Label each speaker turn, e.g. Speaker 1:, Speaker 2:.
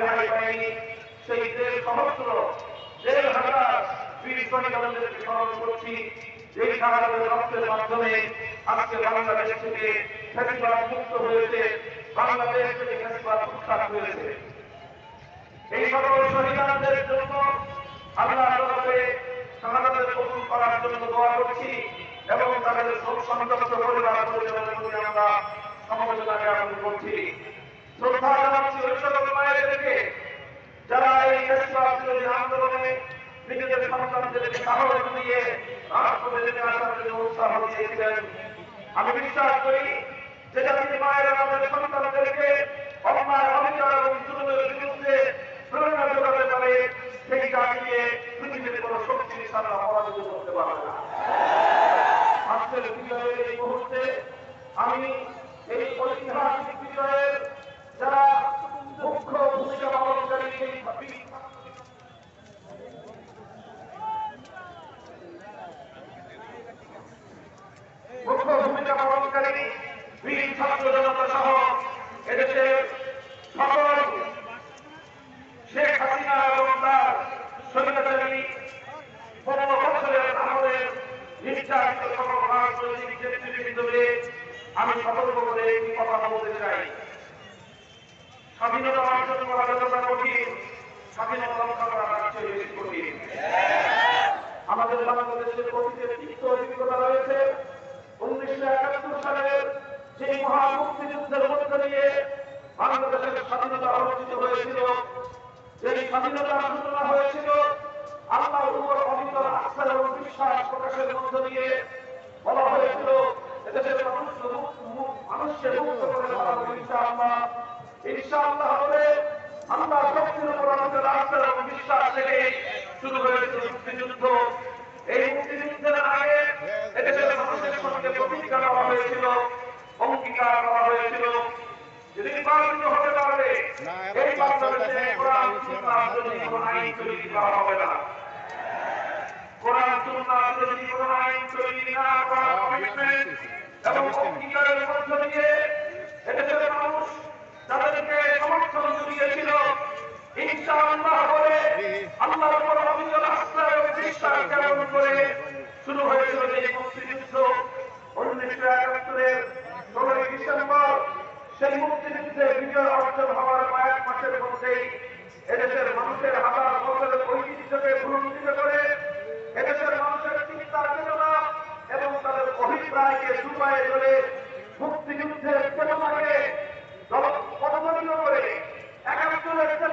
Speaker 1: রেহাই পায়নি সেই 1,500 বীর সৈনিকদেরকে স্মরণ করছি, যেই শাহাদাতের রক্তের মাধ্যমে আজকে বাংলাদেশ থেকে ফ্যাসিবাদ মুক্ত হয়েছে, বাংলাদেশ থেকে ফ্যাসিবাদ উৎখাত হয়েছে। এই সকল শহীদদের জন্য আল্লাহর দরবারে শাহাদাতের কবুল করার জন্য দোয়া করছি এবং তাদের শোক সন্তপ্ত পরিবার পরিজনের প্রতি আমরা সমবেদনা জ্ঞাপন করছি। শ্রদ্ধা জানাচ্ছি ওই সকল মায়েদেরকে যারা এই ফ্যাসিবাদ বিরোধী আন্দোলনে নিজেদের সন্তানদেরকে সাহস দিয়ে রাষ্ট্রপতিকে আসার জন্য উৎসাহ দিয়েছিলেন। আমি বিশ্বাস করি যে জাতির মায়েরা আমাদের সন্তানদেরকে অন্যায় অবিচার এবং জুলুমের বিরুদ্ধে প্রেরণা যোগাতে পারে, সেই জাতিকে পৃথিবীর কোনো শক্তি সারা পরাজিত করতে পারবে না। আজকের বিজয়ের এই মুহূর্তে আমি এই ঐতিহাসিক বিজয়ের যারা মুখ্য ভূমিকা পালনকারী সেই মুখ্য ভূমিকা পালনকারী বীর ছাত্র জনতা সহ এদেশের সকল শেখ হাসিনা এবং তার স্বৈরাচারী 15 বছরের আমলের নির্যাতিত সকল রাজনৈতিক নেতৃবৃন্দকে আমি সতর্ক করে একটি কথা বলতে চাই। স্বাধীনতা অর্জন করা যতটা কঠিন, স্বাধীনতা রক্ষা করা তার চেয়ে বেশি কঠিন। আমাদের বাংলাদেশের অতীতের তিক্ত অভিজ্ঞতা রয়েছে। 1971 সালের সেই মহা মুক্তিযুদ্ধের মধ্য দিয়ে বাংলাদেশের স্বাধীনতা অর্জিত হয়েছিল। এই স্বাধীনতার সূচনা হয়েছিল আল্লাহর উপর অবিচল আস্থা এবং বিশ্বাস প্রকাশের মধ্য দিয়ে। বলা হয়েছিল এদেশের মানুষকে মুক্ত করে দেওয়া হবে ইনশাআল্লাহ। ইনশাআল্লাহ হবে আল্লাহ শক্তির উপর অবিচল আস্থা এবং বিশ্বাস থেকে শুরু হয়েছিল মুক্তিযুদ্ধ। এই মুক্তিযুদ্ধের আগে এদেশের মানুষের সঙ্গে প্রতিজ্ঞা করা হয়েছিল, অঙ্গীকার করা হয়েছিল যে নির্বাচিত হতে পারবে এই বাংলাদেশে কোরআন সুন্নাহ বিরোধী কোনো আইন তৈরি করা হবে না। কোরআন সুন্নাহ বিরোধী কোনো আইন তৈরি না করার কমিটমেন্ট এবং অঙ্গীকারের মধ্য দিয়ে এদেশের মানুষ তাদেরকে সমর্থন জুগিয়েছিল। ইনশাআল্লাহ বলে আল্লাহর উপর অবিচল আস্থা এবং বিশ্বাস জ্ঞাপন করে শুরু হয়েছিল এই মুক্তিযুদ্ধ। 1971-এর 16 ডিসেম্বর সেই মুক্তিযুদ্ধে বিজয় অর্জন হওয়ার কয়েক মাসের মধ্যেই এদেশের মানুষের হাজার বছরের ঐতিহ্যকে পুনরুজ্জীবিত করে এদেশের মানুষের চিন্তা চেতনা এবং তাদের অভিপ্রায়কে ডুবায়ে তোলে। মুক্তিযুদ্ধের চেতনাকে পদদলিত করে 71-এর